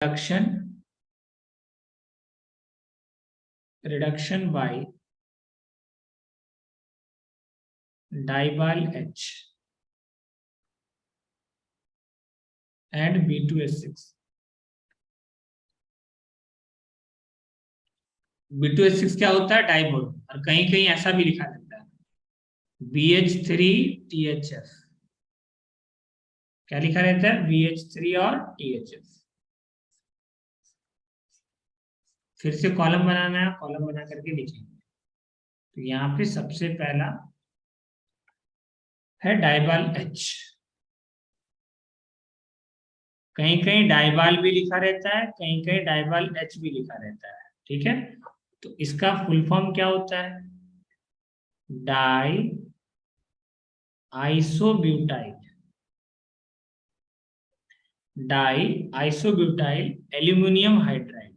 reduction by dival H and B2H6. B2H6 क्या होता है? डाइबोल। और कहीं कहीं ऐसा भी लिखा जाता है BH3THF। क्या लिखा रहता है? BH3 और THF। फिर से कॉलम बनाना है, कॉलम बना करके लिखेंगे। तो यहाँ पे सबसे पहला है डाइबाल H। कहीं कहीं डाइबाल भी लिखा रहता है, कहीं कहीं डाइबाल H भी लिखा रहता है। ठीक है, तो इसका फुल फॉर्म क्या होता है? Die isobutyl. Die isobutyl aluminium hydride.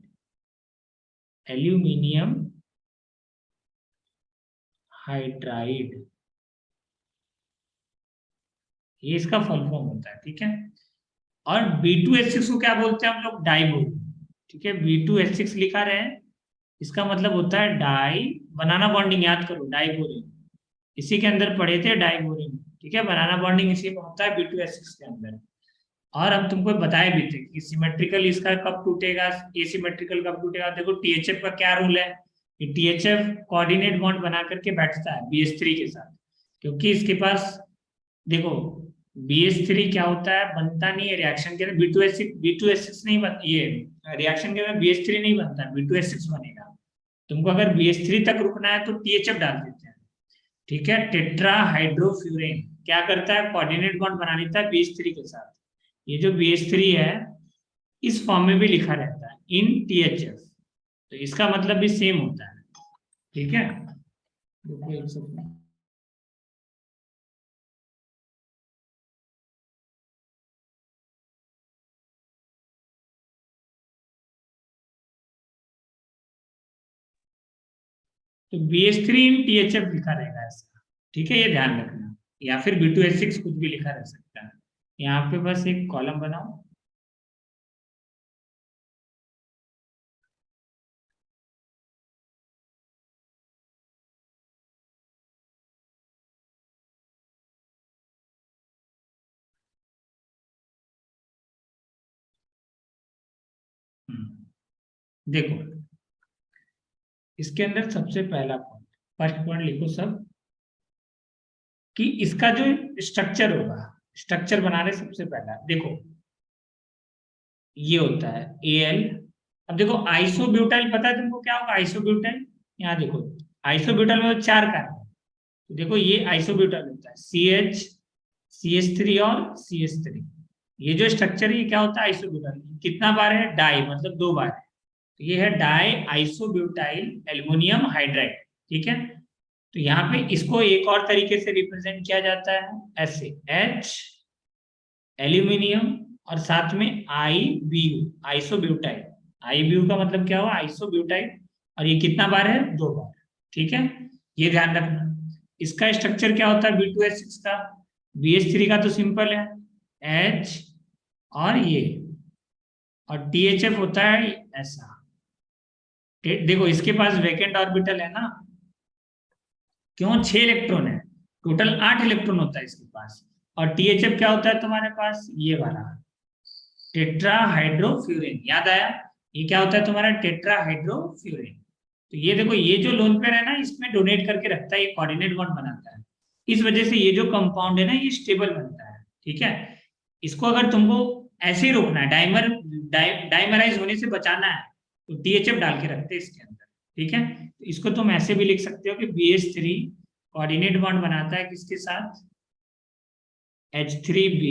Aluminium hydride, ये इसका फुल फॉर्म होता है। ठीक है, और B2H6 को क्या बोलते हैं हम लोग? डाइबोल। ठीक है, B2H6 लिखा रहे हैं, इसका मतलब होता है डाई, बनाना बॉन्डिंग याद करो, डाइबोरिन। इसी के अंदर पढ़े थे डाइबोरिन। ठीक है, बनाना बॉन्डिंग इसी में होता है B2H6 के अंदर। और हम तुमको बताए भी थे कि सिमेट्रिकल इसका कब टूटेगा, एसिमेट्रिकल कब टूटेगा। देखो THF का क्या रूल है कि THF कोऑर्डिनेट बॉन्ड बना करके बैठता है BH3 के साथ, क्योंकि इसके पास देखो BH3 क्या होता है, बनता नहीं है रिएक्शन के अंदर। B2H6 नहीं बन, ये रिएक्शन के अंदर BH3 नहीं बनता, B2H6 बनेगा। तुमको अगर BH3 तक रुकना है तो THF डाल देते हैं। ठीक है, टेट्रा हाइड्रोफ्यूरेन क्या करता है? कोऑर्डिनेट बॉन्ड बना लेता है BH3 के साथ। ये जो BH3 है इस फॉर्म में भी लिखा रहता है इन THF, तो इसका मतलब भी सेम होता है। ठीक है, तो BH3 इन THF लिखा रहेगा ऐसा। ठीक है, ये ध्यान रखना, या फिर B2H6 कुछ भी लिखा रह सकता है। यहाँ पे बस एक कॉलम बनाओ। देखो इसके अंदर सबसे पहला पॉइंट, फर्स्ट पॉइंट लिखो सब, कि इसका जो स्ट्रक्चर होगा, स्ट्रक्चर बना रहे सबसे पहला। देखो ये होता है Al। अब देखो आइसोब्यूटाइल पता है तुमको क्या होगा? आइसोब्यूटाइल, यहाँ देखो आइसोब्यूटाइल में 4 कार्बन। तो देखो ये आइसोब्यूटाइल होता है CH, CH3 और CH3। ये जो स्ट्रक्चर है ये क्या होता है? आइसोब्यूटाइल। कितना बार है? डाई, मतलब 2 बार है। तो ये है डाई आइसोब्यूटाइल एल्युमिनियम हाइड्राइड। ठीक है, तो यहाँ पे इसको एक और तरीके से रिप्रेजेंट किया जाता है ऐसे, H एल्यूमिनियम और साथ में IBU, आइसोब्यूटाइल। IBU का मतलब क्या हुआ? आइसोब्यूटाइल। और ये कितना बार है? 2 बार। ठीक है, ये ध्यान रखना। इसका स्ट्रक्चर क्या होता है B2H6 का? BH3 का तो सिंपल है H और ये, और THF होता है ऐसा। देखो इसके पास वैकेंट ऑर्बिटल है ना, क्यों? 6 इलेक्ट्रॉन है, टोटल 8 इलेक्ट्रॉन होता है इसके पास। और THF क्या होता है तुम्हारे पास? ये वाला टेट्रा हाइड्रोफ्यूरिन, याद आया? ये क्या होता है तुम्हारा? टेट्रा हाइड्रोफ्यूरिन। तो ये देखो ये जो लोन पेयर है ना, इसमें डोनेट करके रखता है, ये कोऑर्डिनेट बॉन्ड बनाता है। इस वजह से ये जो कंपाउंड है ना ये स्टेबल बनता है। ठीक है, इसको अगर तुमको ऐसे ही रोकना है, डाइमराइज होने से बचाना है, तो THF डाल के रखते हैं इसके अंदर। ठीक है, तो इसको तुम ऐसे भी लिख सकते हो कि BH3 कोऑर्डिनेट बॉन्ड बनाता है किसके साथ? H3B,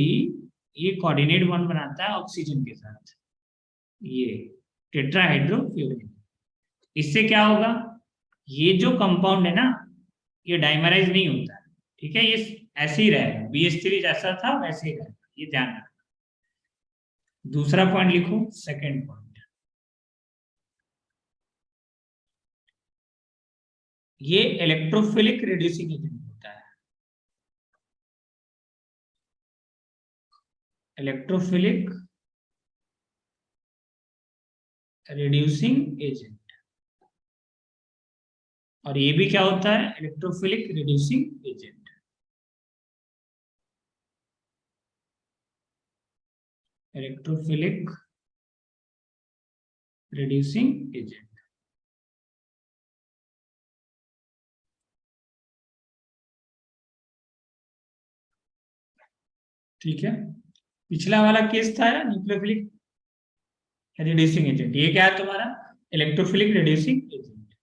ये कोऑर्डिनेट बॉन्ड बनाता है ऑक्सीजन के साथ, ये टेट्राहाइड्रोफ्यूरिन। इससे क्या होगा? ये जो कंपाउंड है ना ये डाइमराइज नहीं होता है। ठीक है, ये ऐसे ही रहेगा, BH3 जैसा था वैसे ही रहेगा, ये ध्यान रखना। दूसरा पॉइंट लिखो, सेकंड पॉइंट, ये इलेक्ट्रोफिलिक रिड्यूसिंग एजेंट होता है। इलेक्ट्रोफिलिक रिड्यूसिंग एजेंट, और ये भी क्या होता है, electrophilic reducing agent. Electrophilic reducing agent. ठीक है, पिछला वाला केस था न्यूक्लियोफिलिक रिड्यूसिंग एजेंट, ये क्या है तुम्हारा, electrophilic reducing agent.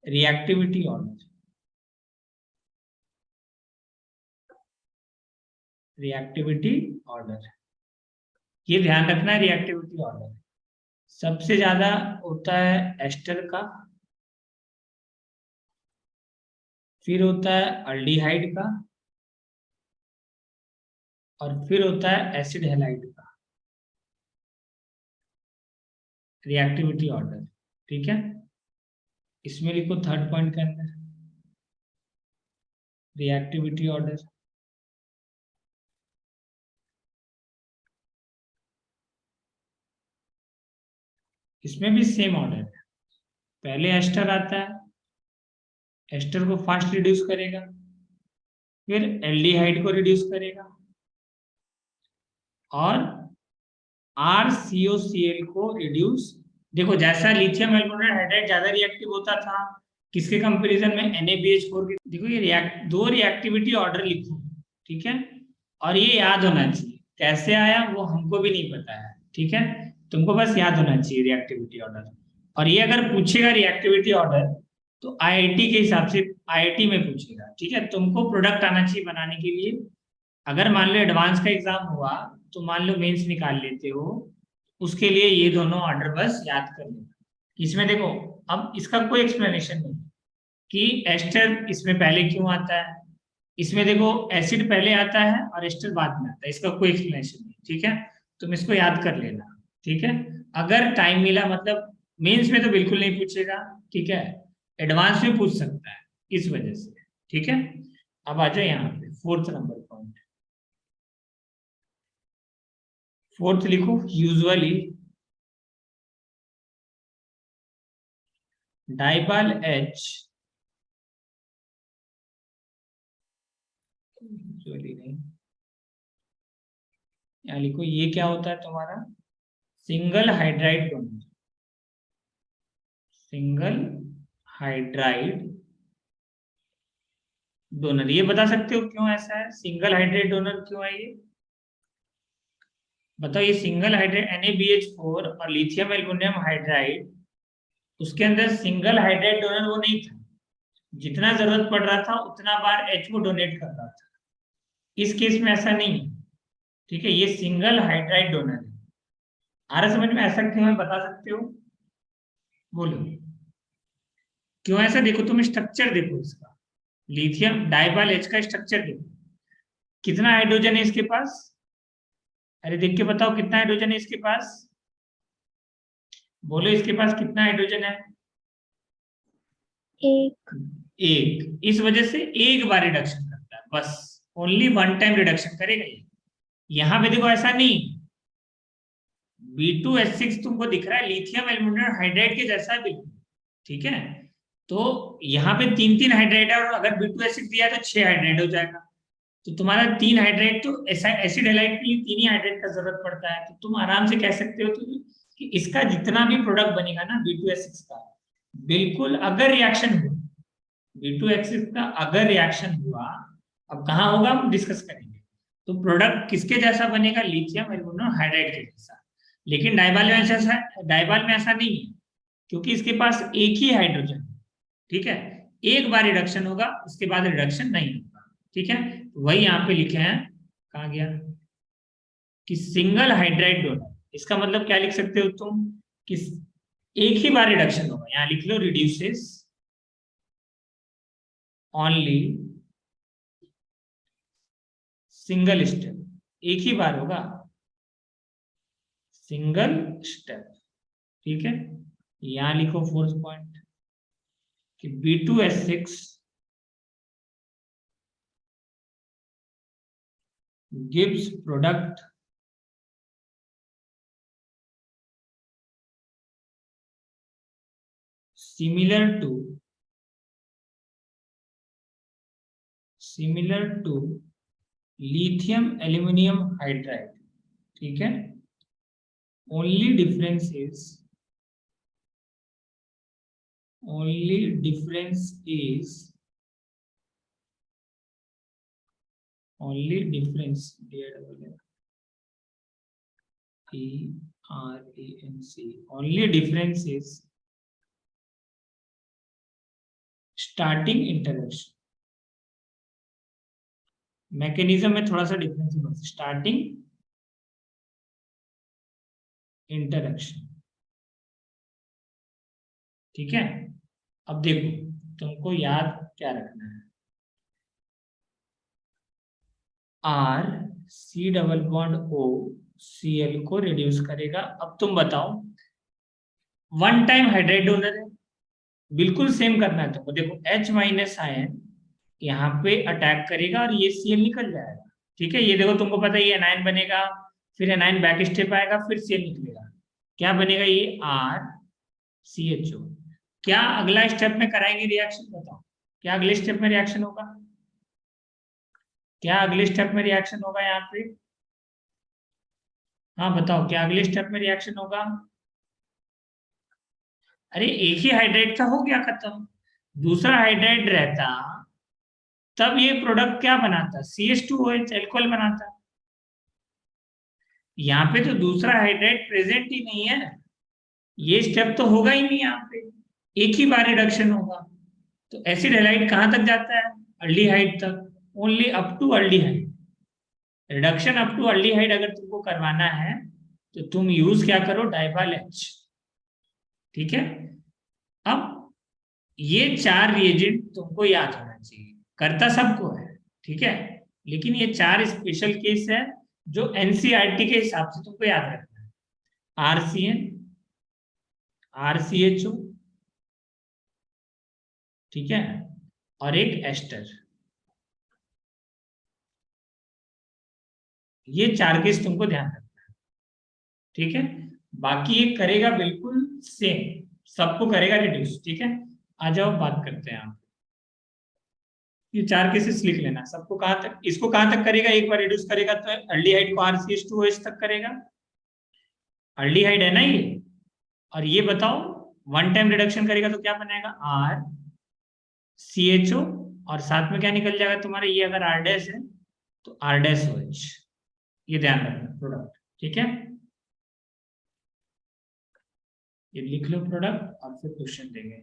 Reactivity order, reactivity order, ये ध्यान रखना है, रिएक्टिविटी ऑर्डर सबसे ज्यादा होता है एस्टर का, फिर होता है अल्डिहाइड का, और फिर होता है एसिड हैलाइड का रिएक्टिविटी ऑर्डर। ठीक है, इसमें लिखो थर्ड पॉइंट के अंदर रिएक्टिविटी ऑर्डर। इसमें भी सेम ऑर्डर है, पहले एस्टर आता है, एस्टर को फास्ट रिड्यूस करेगा, फिर एल्डिहाइड को रिड्यूस करेगा, और RCOCl को रिड्यूस। देखो जैसा लिथियम एल्यूमिनेट हाइड्राइड ज्यादा रिएक्टिव होता था, किसके कंपैरिजन में, NaBH4 के। देखो ये दो रिएक्टिविटी ऑर्डर लिखो, ठीक है, और ये याद होना चाहिए, कैसे आया वो हमको भी नहीं पता है, ठीक है, तुमको बस याद होना चाहिए रिएक्टिविटी ऑर्डर। और ये अगर पूछेगा रिएक्टिविटी ऑर्डर तो IIT के हिसाब से IIT में पूछेगा, ठीक है, तुमको प्रोडक्ट आना चाहिए बनाने के लिए। अगर मान लो एडवांस का एग्जाम हुआ तो मान लो मेंस निकाल लेते हो, उसके लिए ये दोनों ऑर्डर बस याद कर लेना। इसमें देखो, अब इसका कोई एक्सप्लेनेशन नहीं कि एस्टर इसमें पहले क्यों आता है, इसमें देखो एसिड पहले आता है और एस्टर बाद में आता है, इसका कोई एक्सप्लेनेशन नहीं, ठीक है, तुम इसको याद कर लेना। ठीक है, अगर टाइम मिला, मतलब मेंस में तो बिल्कुल नहीं पूछेगा, ठीक है, एडवांस में पूछ सकता है इस वजह से। ठीक है, अब आ जाओ यहाँ पे फोर्थ नंबर पॉइंट। फोर्थ लिखो, यूजुअली डाइबाल H, यूजुअली नहीं, यहाँ लिखो, ये क्या होता है तुम्हारा, single hydride donor, single hydride donor. ये बता सकते हो क्यों ऐसा है, सिंगल हाइड्राइड डोनर क्यों है ये, बताओ। ये सिंगल हाइड्राइड NaBH4 और लिथियम एल्युमिनियम हाइड्राइड, उसके अंदर सिंगल हाइड्राइड डोनर वो नहीं था, जितना जरूरत पड़ रहा था उतना बार H को डोनेट कर रहा था। इस केस में ऐसा नहीं है, ठीक है, ये सिंगल हाइड्राइड डोनर है। आ रहा समझ में, ऐसा क्यों है बता सकते हो, बोलो क्यों ऐसा। देखो तुम स्ट्रक्चर देखो इसका, लिथियम डाइबाल H का स्ट्रक्चर देखो, कितना हाइड्रोजन है इसके पास, अरे देख के बताओ कितना हाइड्रोजन है इसके पास, बोलो इसके पास कितना हाइड्रोजन है, एक। एक, इस वजह से एक बार रिडक्शन करता है बस, ओनली वन टाइम रिडक्शन करेगा ये। यहां पे देखो ऐसा नहीं, B2H6 तुमको दिख रहा है लिथियम एल्युमिनियम हाइड्राइड के जैसा है बिल्कुल, ठीक है, तो यहाँ पे तीन तीन हाइड्राइड है, और अगर B2H6 दिया है तो 6 हाइड्राइड हो जाएगा, तो तुम्हारा 3 हाइड्राइड, तो एसिड हैलाइड के लिए 3 ही हाइड्राइड का जरूरत पड़ता है, तो तुम आराम से कह सकते हो तो कि इसका जितना भी प्रोडक्ट बनेगा ना B2H6 का, बिल्कुल अगर रिएक्शन हुआ, B2H6 का अगर रिएक्शन हुआ, अब कहाँ होगा हम डिस्कस करेंगे, तो प्रोडक्ट किसके जैसा बनेगा, लिथियम एल्युमिनियम हाइड्राइड के जैसा। लेकिन डाइबाल में ऐसा नहीं है, क्योंकि इसके पास एक ही हाइड्रोजन है, ठीक है, एक बार रिडक्शन होगा उसके बाद रिडक्शन नहीं होगा, ठीक है, तो वही यहाँ पे लिखे हैं, कहाँ गया, कि सिंगल हाइड्राइड डोनर, इसका मतलब क्या लिख सकते हो तुम, कि एक ही बार रिडक्शन होगा, यहाँ लिख लो रिड्यूसेस ओनली सिंगल स्टेप, एक ही बार होगा, सिंगल स्टेप, ठीक है। यहां लिखो फोर्थ पॉइंट कि B2H6 gives product similar to lithium aluminium hydride, ठीक है। Only difference is only difference is only difference only difference is starting interaction mechanism में थोड़ा सा डिफरेंस है, स्टार्टिंग इंटरेक्शन, ठीक है। अब देखो तुमको याद क्या रखना है, R C double bond O C L को रिड्यूस करेगा। अब तुम बताओ, वन टाइम हाइड्राइड डोनर है, बिल्कुल सेम करना है तुमको। देखो H माइनस आयन यहाँ पे अटैक करेगा और ये Cl निकल जाएगा, ठीक है। ये देखो तुमको पता है ये एनायन बनेगा, फिर एनायन बैक स्टेप आएगा, फिर Cl निकलेगा, क्या बनेगा ये RCHO। क्या अगला स्टेप में कराएंगे रिएक्शन, बताओ क्या अगले स्टेप में रिएक्शन होगा, क्या अगले स्टेप में रिएक्शन होगा यहाँ पे, हाँ बताओ क्या अगले स्टेप में रिएक्शन होगा। अरे एक ही हाइड्राइड का हो गया खत्म, दूसरा हाइड्राइड रहता तब ये प्रोडक्ट क्या बनाता, CH2OH एल्कोहल बनाता। यहाँ पे तो दूसरा हाइड्राइड प्रेजेंट ही नहीं है, ये स्टेप तो होगा ही नहीं, यहाँ पे एक ही बार रिडक्शन होगा। तो एसिड हैलाइड कहाँ तक जाता है, अल्डिहाइड तक, only up to aldehyde. Reduction up to aldehyde अगर तुमको करवाना है तो तुम यूज क्या करो, डाइबाल H, ठीक है। अब ये चार रिएजेंट तुमको याद होना चाहिए, करता सबको है, ठीक है, लेकिन ये चार स्पेशल केस है जो एनसीईआरटी के हिसाब से तुमको याद रखना है। RCN, RCHO, ठीक है, और एक एस्टर, ये चार केस तुमको ध्यान रखना है, ठीक है। बाकी ये करेगा बिल्कुल सेम, सबको करेगा रिड्यूस, ठीक है। आ जाओ बात करते हैं आप, ये चार केसेस लिख लेना, सबको कहां तक, इसको कहां तक करेगा, एक बार रिड्यूस करेगा तो अल्डिहाइड को RCH2OH तक करेगा, अल्डिहाइड है ना ये। और ये बताओ वन टाइम रिडक्शन करेगा तो क्या बनाएगा, RCHO, और साथ में क्या निकल जाएगा तुम्हारा, ये अगर R डैश है तो R डैश OH, ये ध्यान रखना प्रोडक्ट, ठीक है। ये लिख लो प्रोडक्ट और फिर क्वेश्चन देंगे।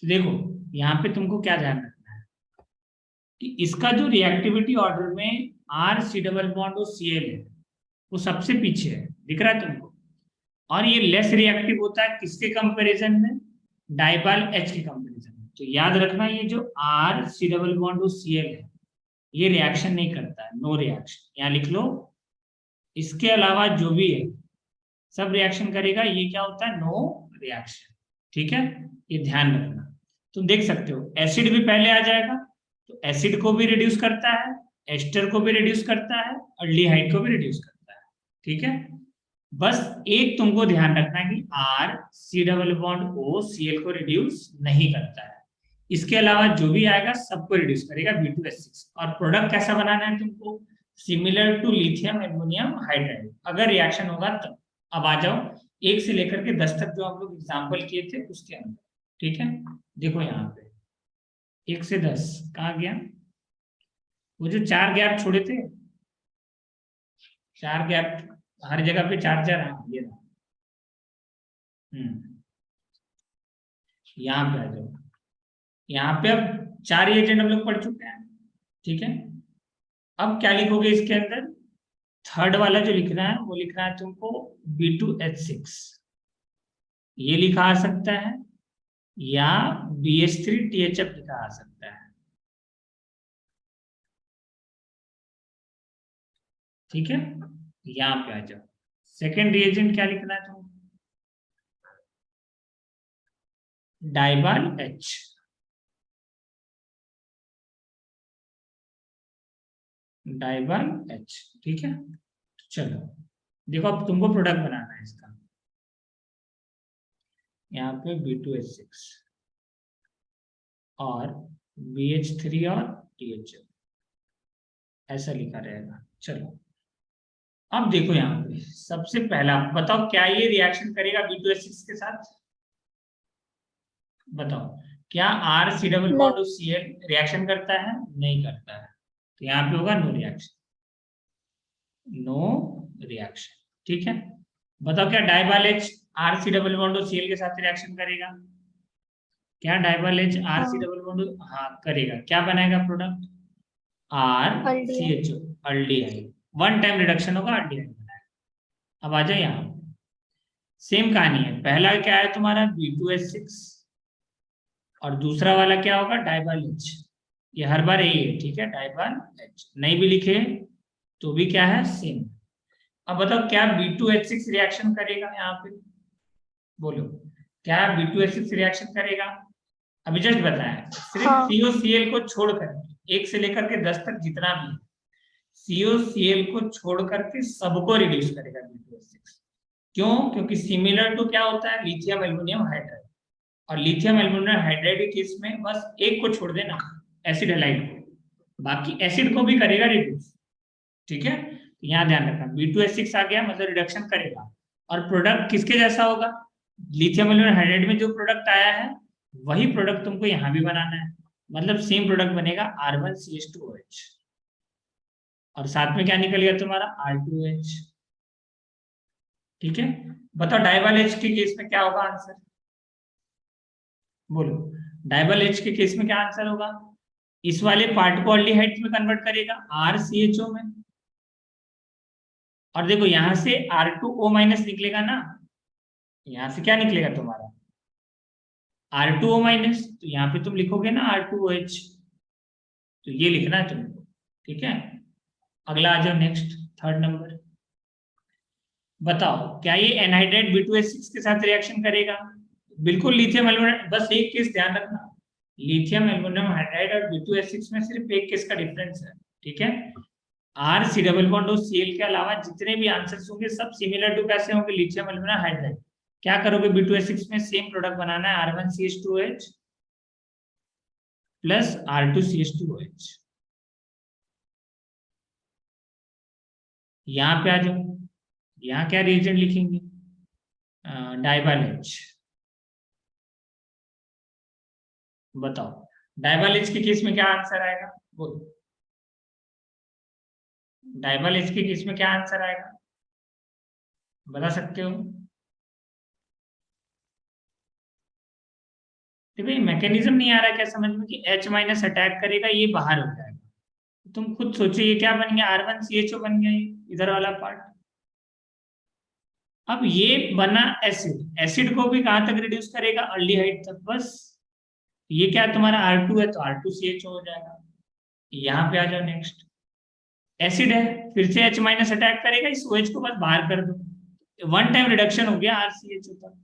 तो देखो यहाँ पे तुमको क्या ध्यान रखना है कि इसका जो रिएक्टिविटी ऑर्डर में R C डबल बॉन्ड और Cl है वो सबसे पीछे है, दिख रहा है तुमको। और ये लेस रिएक्टिव होता है किसके कंपैरिजन में, डाइबाल H के कंपैरिजन में। तो याद रखना ये जो R C डबल बॉन्ड और Cl है ये रिएक्शन नहीं करता है, नो रिएक्शन, यहाँ लिख लो। इसके अलावा जो भी है सब रिएक्शन करेगा, ये क्या होता है, नो रिएक्शन, ठीक है। ये ध्यान रखना, तुम देख सकते हो एसिड भी पहले आ जाएगा, तो एसिड को भी रिड्यूस करता है, एस्टर को भी रिड्यूस करता है, अल्डिहाइड को भी रिड्यूस करता है, ठीक है। बस एक तुमको ध्यान रखना है कि R C double bond O Cl को रिड्यूस नहीं करता है, इसके अलावा जो भी आएगा सबको रिड्यूस करेगा B2S6। और प्रोडक्ट कैसा बनाना है तुमको, similar to lithium aluminium hydride, अगर रिएक्शन होगा तब। अब आ जाओ 1 से लेकर के 10 तक जो आप लोग एग्जाम्पल किए थे उसके अंदर, ठीक है। देखो यहाँ पे 1 से 10 कहाँ गया, वो जो 4 गैप छोड़े थे, 4 गैप हर जगह पे 4 4, हाँ ये रहा। यहाँ पे आ जाओ, यहाँ पे अब 4 एजेंट हम लोग पढ़ चुके हैं, ठीक है। अब क्या लिखोगे इसके अंदर, थर्ड वाला जो लिखना है वो लिखना है तुमको B2H6, ये लिखा आ सकता है, या BH3THF लिखा आ सकता है, ठीक है। यहाँ पे आ जाओ, सेकेंड रिएजेंट क्या लिखना है तुमको, डाइबाल H, डाइबाल H, ठीक है। चलो देखो अब तुमको प्रोडक्ट बनाना है इसका, यहाँ पे B2H6 और BH3 और THL ऐसा लिखा रहेगा। चलो अब देखो यहाँ पे सबसे पहला बताओ क्या ये रिएक्शन करेगा B2H6 के साथ, बताओ क्या R C डबल बॉन्ड और Cl रिएक्शन करता है, नहीं करता है, तो यहाँ पे होगा नो रिएक्शन, नो रिएक्शन, ठीक है। बताओ क्या डाइबाल H R C double bond और Cl के साथ रिएक्शन करेगा, क्या डाइबाल H R C double bond, हाँ करेगा, क्या बनाएगा product RCHO, aldehyde, one time reduction होगा, अल्डिहाइड बनाएगा। अब आ जाए यहाँ सेम कहानी है, पहला क्या है तुम्हारा B2H6 और दूसरा वाला क्या होगा डाइबाल H, ये हर बार यही है, ठीक है, डाइबाल H नहीं भी लिखे तो भी क्या है सेम। अब बताओ क्या B2H6 रिएक्शन करेगा, यहाँ पे बोलो क्या B2H6 रिएक्शन करेगा, अभी जस्ट बताया, सिर्फ हाँ। COCl को छोड़कर 1 से लेकर के 10 तक जितना भी COCl को छोड़ करके सबको रिड्यूस करेगा B2H6, क्यों, क्योंकि सिमिलर टू क्या होता है लिथियम एल्युमिनियम हाइड्राइड, और लिथियम एल्युमिनियम हाइड्राइड के केस में बस एक को छोड़ देना एसिड हैलाइड को, बाकी एसिड को भी करेगा रिड्यूस, ठीक है। यहाँ ध्यान रखना B2H6 आ गया मतलब रिडक्शन करेगा, और प्रोडक्ट किसके जैसा होगा, लिथियम एल्युमिनियम हाइड्राइड में जो प्रोडक्ट आया है वही प्रोडक्ट तुमको यहाँ भी बनाना है, मतलब सेम प्रोडक्ट बनेगा R1CH2OH, और साथ में क्या निकल गया तुम्हारा R2H, ठीक है। बताओ डाइबाल H के केस में क्या होगा आंसर, बोलो डाइबाल H के केस में क्या आंसर होगा, इस वाले पार्ट को अल्डिहाइड में कन्वर्ट करेगा RCHO में, और देखो यहां से R2O माइनस निकलेगा ना, यहां से क्या निकलेगा तुम्हारा R2O माइनस, तो यहाँ पे तुम लिखोगे ना R2OH, तो ये लिखना है तुमको, ठीक है। अगला आ जाओ नेक्स्ट, थर्ड नंबर, बताओ क्या ये एनहाइड्राइड B2H6 के साथ रिएक्शन करेगा, बिल्कुल लिथियम एल्युमिनियम, बस एक केस ध्यान रखना, लिथियम एल्युमिनियम हाइड्राइड और B2H6 में सिर्फ एक केस का डिफरेंस है, ठीक है। RC डबल बॉन्ड और Cl के अलावा जितने भी आंसर्स होंगे सब सिमिलर टू कैसे होंगे लिथियम एल्युमिनियम हाइड्राइड, क्या करोगे B2H6 में सेम प्रोडक्ट बनाना है R1CH2OH प्लस R2CH2OH, यहाँ पे आ जाओ, यहाँ क्या रिएजेंट लिखेंगे डाइबाल H, बताओ डाइबाल H के केस में क्या आंसर आएगा, बोलो डाइबाल H के केस में क्या आंसर आएगा, बता सकते हो, देखो ये मैकेनिज्म नहीं आ रहा क्या समझ में कि H माइनस अटैक करेगा ये बाहर हो जाएगा, तुम खुद सोचो ये क्या बन गया R1CHO बन गया ये इधर वाला पार्ट, अब ये बना एसिड, एसिड को भी कहां तक रिड्यूस करेगा अल्डिहाइड तक, बस ये क्या तुम्हारा R2 है तो R2CHO हो जाएगा। यहाँ पे आ जाओ नेक्स्ट, एसिड है फिर से H माइनस अटैक करेगा, इस OH को बस बाहर कर दो, वन टाइम रिडक्शन हो गया RCHO तक।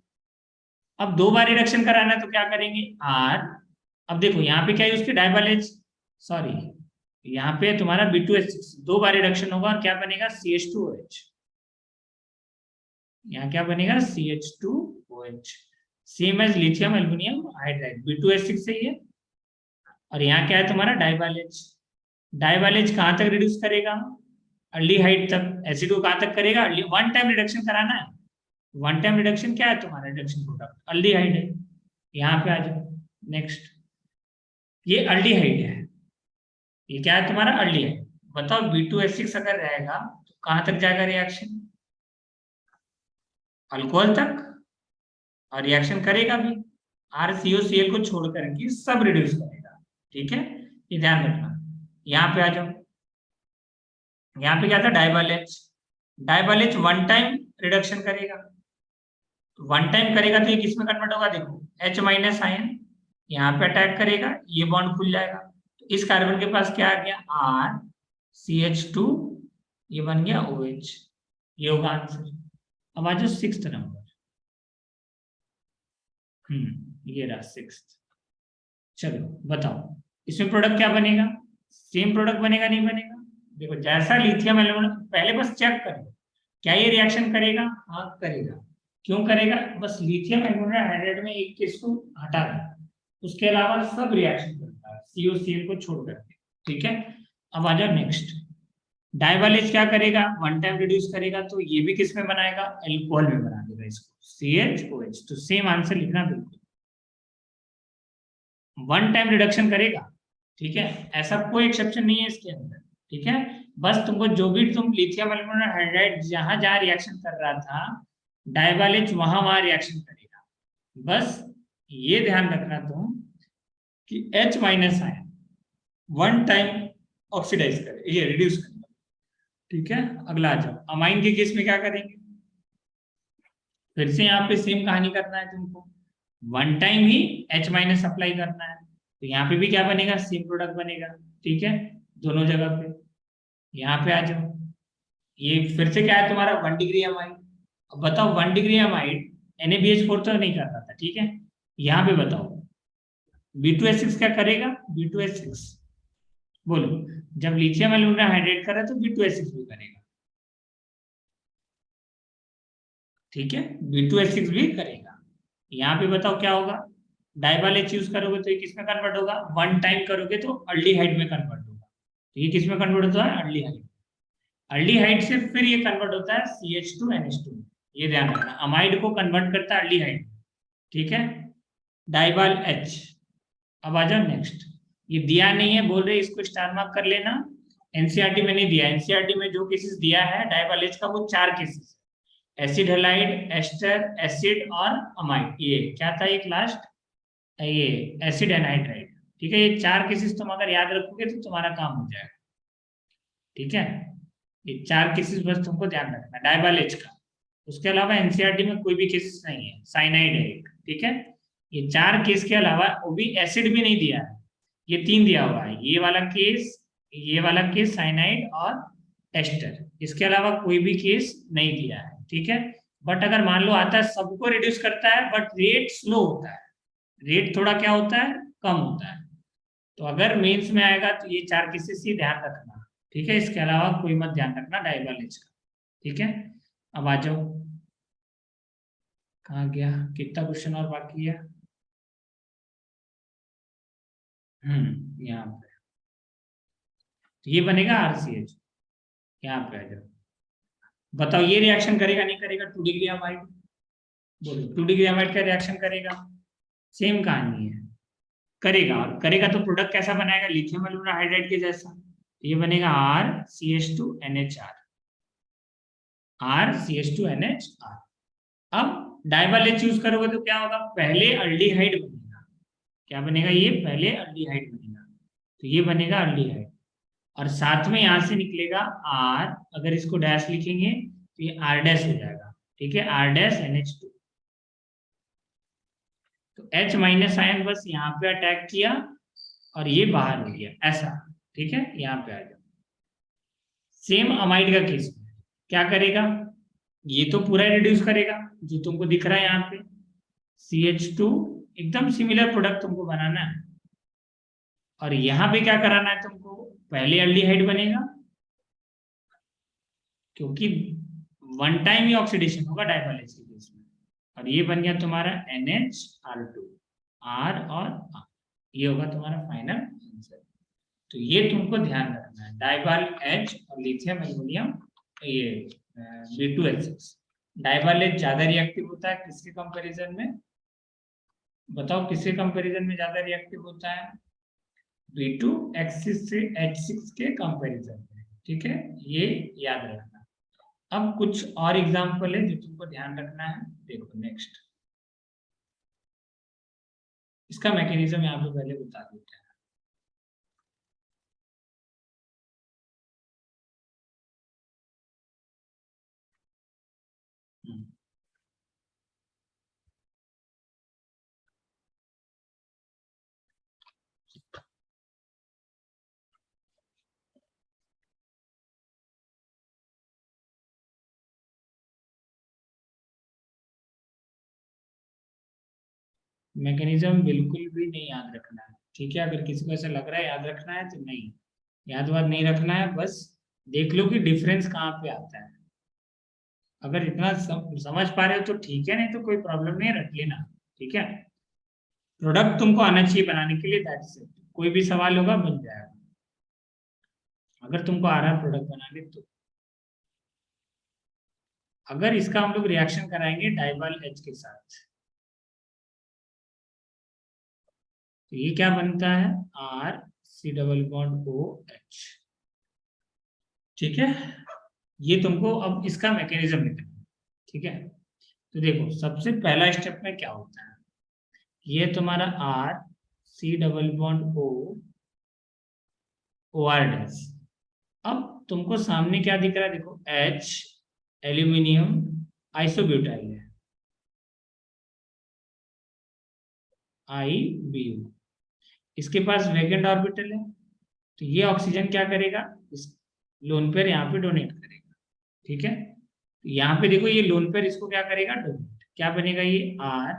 अब दो बार रिडक्शन कराना है तो क्या करेंगे R, अब देखो यहाँ पे क्या है उसके डाइबाल H, सॉरी यहाँ पे तुम्हारा B2H6 दो बार रिडक्शन होगा और क्या बनेगा CH2OH, यहाँ क्या बनेगा CH2OH, same as lithium aluminium hydride B2H6 से ही है, और यहाँ क्या है तुम्हारा डाइबाल H, डाइबाल H कहां तक रिड्यूस करेगा अल्डिहाइड तक, एसिड को कहां तक करेगा, वन टाइम रिडक्शन कराना है, वन टाइम रिडक्शन क्या है तुम्हारा रिडक्शन प्रोडक्ट अल्डिहाइड है, यहाँ पे आ जाओ नेक्स्ट, ये अल्डिहाइड है, ये क्या है तुम्हारा अल्डिहाइड, बताओ B2H6 अगर रहेगा तो कहां तक जाएगा रिएक्शन, अल्कोहल तक, और रिएक्शन करेगा भी RCOCl को छोड़ करके सब रिड्यूस करेगा, ठीक है, ये ध्यान रखना। यहाँ पे आ जाओ, यहाँ पे क्या था डाइबाल H, डाइबाल H one time reduction करेगा, वन टाइम करेगा तो ये किस में कन्वर्ट होगा, देखो H माइनस आयन यहाँ पे अटैक करेगा, ये बॉन्ड खुल जाएगा, तो इस कार्बन के पास क्या आ गया RCH2, ये बन गया OH, ये होगा आंसर। अब आ जाओ सिक्स्थ नंबर, ये रहा 6। चलो बताओ इसमें प्रोडक्ट क्या बनेगा, सेम प्रोडक्ट बनेगा नहीं बनेगा। देखो जैसा लिथियम एल्यूमिनियम, पहले बस चेक करो क्या ये रिएक्शन करेगा, हाँ करेगा। क्यों करेगा, बस लिथियम एल्यूमिनियम हाइड्राइड में एक केस को हटा दें, उसके अलावा सब रिएक्शन करता है COCl को छोड़ करके। ठीक है, अब आ जाओ नेक्स्ट। डाइवालेज क्या करेगा, वन टाइम रिड्यूस करेगा, तो ये भी किस में बनाएगा, एल्कोहल में बना देगा इसको, CHOH। तो सेम आंसर लिखना बिल्कुल, वन टाइम रिडक्शन करेगा। ठीक है, ऐसा कोई एक्सेप्शन नहीं है इसके अंदर। ठीक है, बस तुमको जो भी तुम लिथियम एल्यूमिनियम हाइड्राइड जहां जहां रिएक्शन कर रहा था, डाइवालेज वहां वहां रिएक्शन करेगा। बस ये ध्यान रखना तुम कि H minus ion one time oxidise करे, ये रिड्यूस करेगा। ठीक है, अगला आ जाओ, अमाइन के केस में क्या करेंगे, फिर से यहाँ पे सेम कहानी करना है तुमको, वन टाइम ही H माइनस अप्लाई करना है। तो यहाँ पे भी क्या बनेगा, सेम प्रोडक्ट बनेगा। ठीक है, दोनों जगह पे। यहाँ पे आ जाओ, ये फिर से क्या है तुम्हारा 1 डिग्री अमाइड। अब बताओ 1 डिग्री अमाइड NaBH4 तो नहीं कर रहा था। ठीक है, यहाँ पे बताओ B2H6 क्या करेगा, B2H6 बोलो, जब लिथियम एल्यूमिनियम हाइड्रेट कर रहा है तो B2H6 भी करेगा। ठीक है, B2H6 भी करेगा। यहाँ पे बताओ क्या होगा, डाइवालेज यूज करोगे तो ये किस में कन्वर्ट होगा, वन टाइम करोगे तो अल्डिहाइड में कन्वर्ट होगा। तो ये किस में कन्वर्ट होता है, अल्डिहाइड। अल्डिहाइड से फिर ये कन्वर्ट होता है CH2NH2। ये ध्यान रखना, अमाइड को कन्वर्ट करता है अल्डिहाइड। ठीक है, डाइवाल H। अब आ जाओ नेक्स्ट, ये दिया नहीं है बोल रहे, इसको स्टार मार्क कर लेना। एनसीईआरटी में नहीं दिया, एनसीईआरटी में जो केसेस दिया है डाइवाल H का वो 4 cases, acid halide, ester, acid और अमाइड। ये क्या था एक लास्ट, ये एसिड एनहाइड्राइड। ठीक है, ये 4 केसेस तुम अगर याद रखोगे तो तुम्हारा काम हो जाएगा। ठीक है, ये 4 केसेस बस तुमको ध्यान रखना डाइवालेज का। उसके अलावा एनसीईआरटी में कोई भी केसेस नहीं है, साइनाइड है एक। ठीक है, ये 4 केस के अलावा वो भी एसिड भी नहीं दिया है, ये 3 दिया हुआ है, ये वाला केस, ये वाला केस साइनाइड और एस्टर। इसके अलावा कोई भी केस नहीं दिया है। ठीक है, बट अगर मान लो आता है, सबको रिड्यूस करता है बट रेट स्लो होता है, रेट थोड़ा क्या होता है, कम होता है। तो अगर मेंस में आएगा तो ये 4 केसेस ही ध्यान रखना। ठीक है, इसके अलावा कोई मत ध्यान रखना डायगोनल का। ठीक है, अब आ जाओ, कहाँ गया, कितना क्वेश्चन और बाकी है। यहाँ पे तो ये बनेगा RCH। यहाँ पे आ जाओ, बताओ ये रिएक्शन करेगा नहीं करेगा, 2 डिग्री अमाइड। बोलो 2 डिग्री अमाइड का रिएक्शन करेगा, सेम कहानी है, करेगा। और करेगा तो प्रोडक्ट कैसा बनाएगा, लिथियम एल्यूमिनियम हाइड्राइड के जैसा। तो ये बनेगा RCH2NHR, RCH2NHR। अब डाइवालेज यूज करोगे तो क्या होगा, पहले अल्डिहाइड बनेगा। क्या बनेगा, ये पहले अल्डिहाइड बनेगा, तो ये बनेगा अल्डिहाइड। और साथ में यहां से निकलेगा R, अगर इसको डैश लिखेंगे तो ये R डैश हो जाएगा। ठीक है, R डैश NH2। तो H माइनस आयन बस यहाँ पे अटैक किया और ये बाहर हो गया ऐसा। ठीक है, यहाँ पे आ जाओ, सेम अमाइड का केस में क्या करेगा, ये तो पूरा रिड्यूस करेगा जो तुमको दिख रहा है यहाँ पे, CH2, एकदम सिमिलर प्रोडक्ट तुमको बनाना है। और यहाँ पे क्या कराना है तुमको, पहले अल्डिहाइड बनेगा क्योंकि वन टाइम ही ऑक्सीडेशन होगा डाइवालेज के केस में। और ये बन गया तुम्हारा NHR2, R और R, ये होगा तुम्हारा फाइनल आंसर। तो ये तुमको ध्यान रखना है, डाइवाल H और लिथियम एल्यूमिनियम, ये B2H6। डाइवाल H ज्यादा रिएक्टिव होता है किसके कंपैरिजन में, बताओ किसके कंपैरिजन में ज्यादा रिएक्टिव होता है, B2H6 से H6 के कंपैरिजन में। ठीक है, ये याद रखना। अब कुछ और एग्जांपल है जो तुमको ध्यान रखना है, देखो नेक्स्ट, इसका मैकेनिज्म यहाँ पे पहले बता देते हैं। हम्म, मैकेनिज्म बिल्कुल भी नहीं याद रखना है, ठीक है। अगर किसी को ऐसा लग रहा है याद रखना है तो नहीं, याद वाद नहीं रखना है, बस देख लो कि डिफरेंस कहाँ पे आता है। अगर इतना समझ पा रहे हो तो ठीक है, नहीं तो कोई प्रॉब्लम नहीं है, रख लेना, ठीक है। प्रोडक्ट तुमको आना चाहिए बनाने के लिए, दैट्स इट। कोई भी सवाल होगा बन जाएगा, अगर तुमको आ रहा है प्रोडक्ट बनाने तो। अगर इसका हम लोग रिएक्शन कराएंगे डाइबाल एच के साथ, तो ये क्या बनता है, R C double bond O H, ठीक है। ये तुमको अब इसका मैकेनिज्म लिखना है, ठीक है। तो देखो सबसे पहला स्टेप में क्या होता है, ये तुम्हारा R C double bond O O R dash. अब तुमको सामने क्या दिख रहा है, देखो एच एल्यूमिनियम आइसोब्यूटाइल है, आई बी यू, इसके पास वैकेंट ऑर्बिटल है, तो ये ऑक्सीजन क्या करेगा, इस लोन पेयर यहाँ पे डोनेट करेगा, ठीक है। तो यहाँ पे देखो ये लोन पेयर इसको क्या करेगा, डोनेट, क्या बनेगा ये R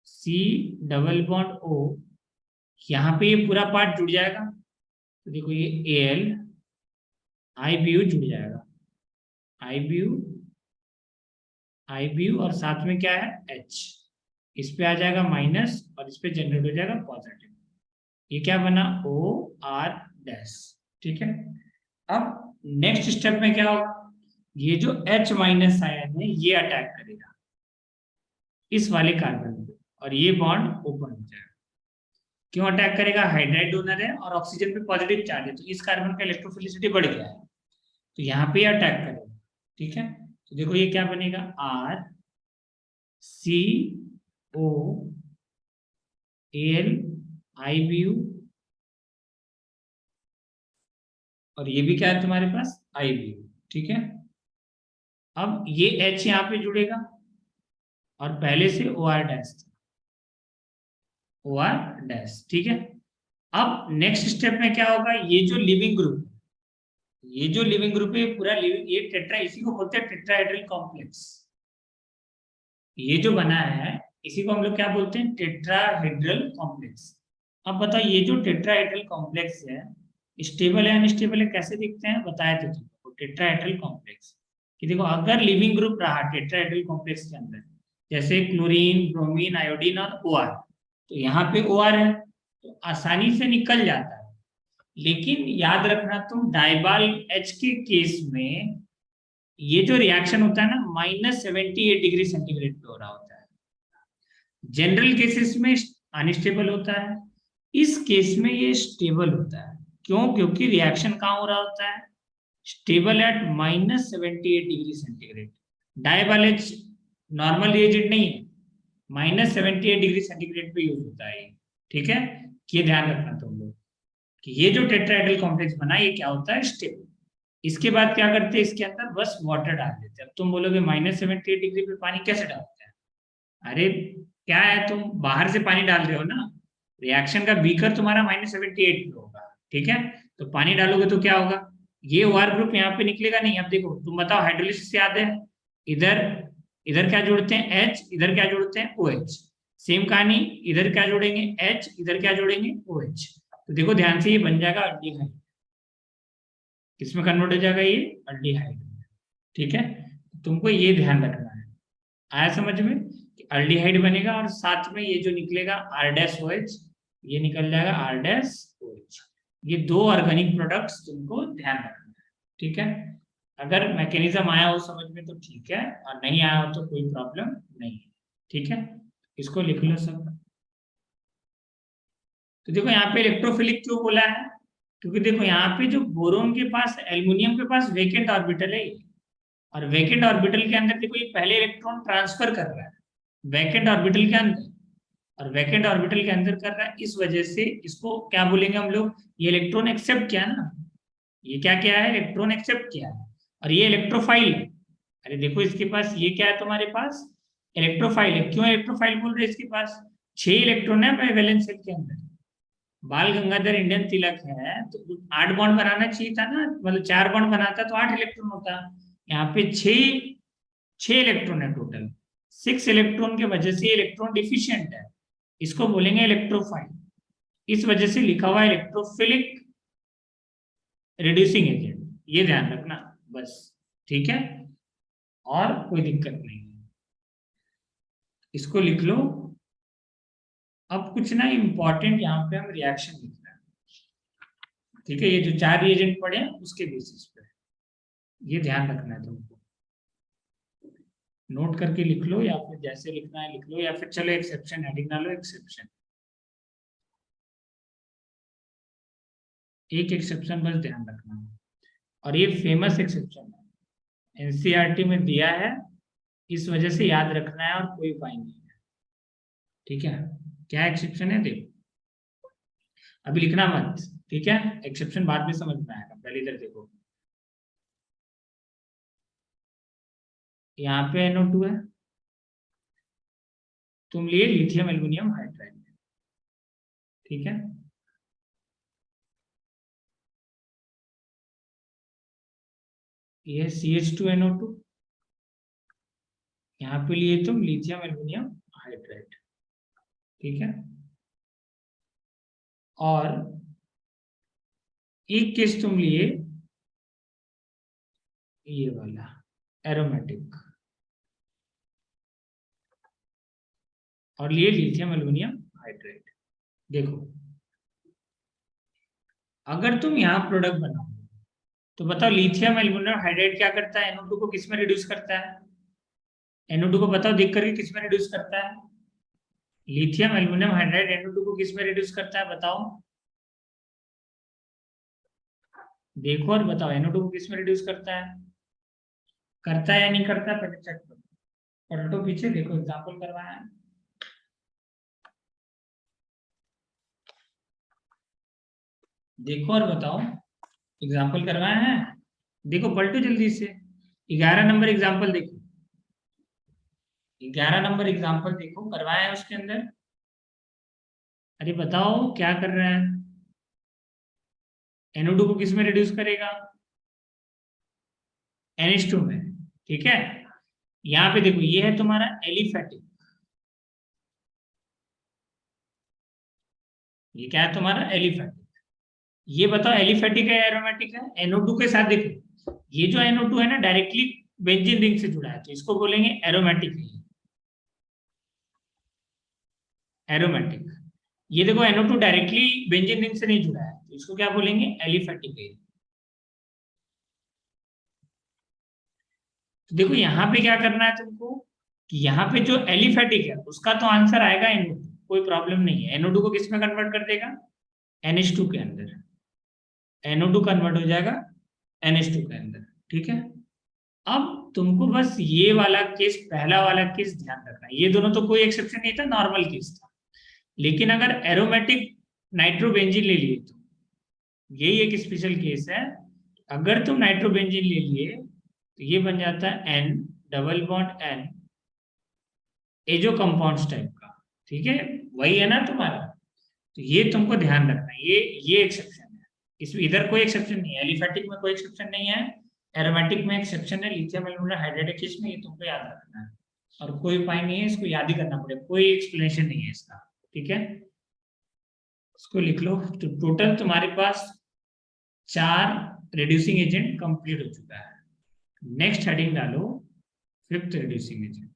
C double bond O, यहाँ पे ये पूरा पार्ट जुड़ जाएगा, तो देखो ये A L I B U जुड़ जाएगा, I B U I B U, और साथ में क्या है एच, इस पे आ जाएगा माइनस और इस पे जनरेट हो जाएगा पॉजिटिव, ये क्या बना ओ आर डैश, ठीक है। अब नेक्स्ट स्टेप में क्या होगा, ये जो H माइनस आयन है ये अटैक करेगा इस वाले कार्बन पे, और ये बॉन्ड ओपन हो जाएगा। क्यों अटैक करेगा, हाइड्राइड डोनर है और ऑक्सीजन पे पॉजिटिव चार्ज है, तो इस कार्बन का इलेक्ट्रोफिलिसिटी बढ़ गया है, तो यहाँ पे अटैक करेगा, ठीक है। तो देखो ये क्या बनेगा, R C O L I B U, और ये भी क्या है तुम्हारे पास आई बी यू, ठीक है। अब ये H यहाँ पे जुड़ेगा और पहले से O R dash, O R dash, ठीक है। अब नेक्स्ट स्टेप में क्या होगा, ये जो लिविंग ग्रुप, ये जो लिविंग ग्रुप है पूरा लिविंग, ये टेट्रा, इसी को बोलते हैं टेट्राहेड्रल कॉम्प्लेक्स। ये जो बना है इसी को हम लोग क्या बोलते हैं, टेट्राहेड्रल कॉम्प्लेक्स। अब बताओ ये जो टेट्राहेड्रल कॉम्प्लेक्स है स्टेबल है अनस्टेबल है, कैसे दिखते हैं बताए थे तुमको, टेट्राहेड्रल कॉम्प्लेक्स कि देखो अगर लिविंग ग्रुप रहा टेट्राहेड्रल कॉम्प्लेक्स के अंदर, जैसे क्लोरीन ब्रोमीन आयोडीन और ओ आर, तो यहाँ पे ओ आर है तो आसानी से निकल जाता है। लेकिन याद रखना तुम डाइबाल एच के केस में ये जो रिएक्शन होता है ना -78 डिग्री सेंटीग्रेड पे हो रहा होता है, जनरल केसेस में अनस्टेबल होता है, इस केस में ये स्टेबल होता है। क्यों, क्योंकि रिएक्शन कहाँ हो रहा होता है, stable at -78 degree centigrade. डाइबाल H normal reagent नहीं है, -78 डिग्री सेंटीग्रेड पे यूज होता है, ठीक है। ये ध्यान रखना तुम लोग कि ये जो टेट्राहेड्रल कॉम्प्लेक्स बना ये क्या होता है, स्टेबल। इसके बाद क्या करते हैं, इसके अंदर बस वाटर डाल देते हैं। अब तुम बोलोगे -78 डिग्री पे पानी कैसे डालते हैं, अरे क्या है, तुम बाहर से पानी डाल रहे हो ना, रिएक्शन का बीकर तुम्हारा -78 पे होगा, ठीक है। तो पानी डालोगे तो क्या होगा, ये ओआर ग्रुप यहाँ पे निकलेगा नहीं। अब देखो तुम बताओ, हाइड्रोलिसिस याद है, इधर इधर क्या जोड़ते हैं H, इधर क्या जोड़ते हैं OH, सेम कहानी, इधर क्या जोड़ेंगे H, इधर क्या जोड़ेंगे OH, तो देखो ध्यान से ये बन जाएगा अल्डिहाइड, किसमें कन्वर्ट हो जाएगा ये अल्डिहाइड, ठीक है। तुमको ये ध्यान रखना है, आया समझ में, अल्डिहाइड बनेगा और साथ में ये जो निकलेगा R डैश OH, ये निकल जाएगा R डैश OH। ये दो ऑर्गेनिक प्रोडक्ट्स तुमको ध्यान रखना है, ठीक है। अगर मैकेनिज्म आया हो समझ में तो ठीक है, और नहीं आया हो तो कोई प्रॉब्लम नहीं है, ठीक है। इसको लिख लो सब। तो देखो यहाँ पे इलेक्ट्रोफिलिक क्यों बोला है, क्योंकि देखो यहाँ पे जो बोरोन के पास एल्युमिनियम के पास वेकेंट ऑर्बिटल है, और वेकेंट ऑर्बिटल के अंदर देखो ये पहले इलेक्ट्रॉन ट्रांसफर कर रहा है वैकेंट ऑर्बिटल के अंदर, और वैकेंट ऑर्बिटल के अंदर कर रहा है, इस वजह से इसको क्या बोलेंगे हम लोग, ये इलेक्ट्रॉन एक्सेप्ट किया ना, ये क्या किया है, इलेक्ट्रॉन एक्सेप्ट किया है, और ये इलेक्ट्रोफाइल है। अरे देखो इसके पास ये क्या है, तुम्हारे पास इलेक्ट्रोफाइल है। क्यों इलेक्ट्रोफाइल बोल रहे हैं, इसके पास 6 इलेक्ट्रॉन है वैलेंस शेल के अंदर। बाल गंगाधर इंडियन तिलक है तो 8 बॉन्ड बनाना चाहिए था ना, मतलब 4 बॉन्ड बनाता तो 8 इलेक्ट्रॉन होता, यहाँ पे 6 इलेक्ट्रॉन है टोटल, 6 इलेक्ट्रॉन के वजह से इलेक्ट्रॉन डिफिशियंट है, इसको बोलेंगे इलेक्ट्रोफाइल। इस वजह से लिखा हुआ है इलेक्ट्रोफिलिक रिड्यूसिंग एजेंट, ये ध्यान रखना बस, ठीक है, और कोई दिक्कत नहीं है, इसको लिख लो। अब कुछ ना इंपॉर्टेंट यहाँ पे हम रिएक्शन लिख रहे हैं, ठीक है, ये जो 4 रिएजेंट पढ़े हैं उसके बेसिस पे, ये ध्यान रखना है तुमको, नोट करके लिख लो या फिर जैसे लिखना है लिख लो, या फिर चलो एक्सेप्शन हेडिंग डालो, एक्सेप्शन, एक एक्सेप्शन बस ध्यान रखना, और ये फेमस एक्सेप्शन है, एनसीईआरटी में दिया है, इस वजह से याद रखना है और कोई उपाय नहीं है, ठीक है। क्या एक्सेप्शन है देखो, अभी लिखना मत, ठीक है, एक्सेप्शन बाद में समझ में आएगा, पहले इधर देखो, यहाँ पे NO2 है, तुम लिए लिथियम एल्युमिनियम हाइड्राइड, ठीक है, ये CH2NO2, यहाँ पे लिए तुम लिथियम एल्युमिनियम हाइड्राइड, ठीक है, और एक केस तुम लिए ये वाला एरोमेटिक, और लिए लिथियम एल्युमिनियम हाइड्राइड। देखो अगर तुम यहाँ प्रोडक्ट बनाओ तो बताओ लिथियम एल्युमिनियम हाइड्राइड क्या करता है, NO2 को किस में रिड्यूस करता है, NO2 को बताओ देख करके किस में रिड्यूस करता है, लिथियम एल्युमिनियम हाइड्राइड NO2 को किस में रिड्यूस करता है बताओ, देखो और बताओ NO2 को किस में रिड्यूस करता है या नहीं करता है, पहले चेक करो, पलटो पीछे देखो, एग्जांपल करवाया है, देखो और बताओ, एग्जाम्पल करवाए हैं, देखो पलटो जल्दी से, 11 नंबर एग्जाम्पल देखो, 11 नंबर एग्जाम्पल देखो करवाए हैं उसके अंदर, अरे बताओ क्या कर रहा है, NO2 को किस में रिड्यूस करेगा, NH2 में, ठीक है। यहाँ पे देखो ये है तुम्हारा एलिफेटिक, ये क्या है तुम्हारा एलिफेटिक, ये बताओ एलिफेटिक है एरोमेटिक है, NO2 के साथ देखो, ये जो NO2 है ना डायरेक्टली बेंजीन रिंग से जुड़ा है, तो इसको बोलेंगे एरोमेटिक है, एरोमेटिक। ये देखो NO2 डायरेक्टली बेंजीन रिंग से नहीं जुड़ा है, तो इसको क्या बोलेंगे एलिफेटिक है। तो देखो यहाँ पे क्या करना है तुमको, कि यहाँ पे जो एलिफेटिक है उसका तो आंसर आएगा NO2, कोई प्रॉब्लम नहीं है, NO2 को किस में कन्वर्ट कर देगा, NH2 के अंदर, NO2 कन्वर्ट हो जाएगा NH2 के अंदर, ठीक है। अब तुमको बस ये वाला केस, पहला वाला केस ध्यान रखना है, ये दोनों तो कोई एक्सेप्शन नहीं था, नॉर्मल केस था, लेकिन अगर एरोमेटिक नाइट्रोबेंजीन ले लिए तो यही एक स्पेशल केस है, अगर तुम नाइट्रोबेंजीन ले लिए तो ये बन जाता है N double bond N azo compounds type का, ठीक है, वही है ना तुम्हारा, तो ये तुमको ध्यान रखना है, ये एक्सेप्शन है, इसमें इधर कोई एक्सेप्शन नहीं है, एलिफेटिक में कोई एक्सेप्शन नहीं है, एरोमेटिक में एक्सेप्शन है, लिथियम एल्युमिनियम हाइड्राइड केस में, ये तुमको याद रखना है, और कोई उपाय नहीं है, इसको याद ही करना पड़ेगा, कोई एक्सप्लेनेशन नहीं है इसका, ठीक है, इसको लिख लो। तो टोटल तुम्हारे पास 4 रिड्यूसिंग एजेंट कंप्लीट हो चुका है, नेक्स्ट हेडिंग डालो 5th रिड्यूसिंग एजेंट।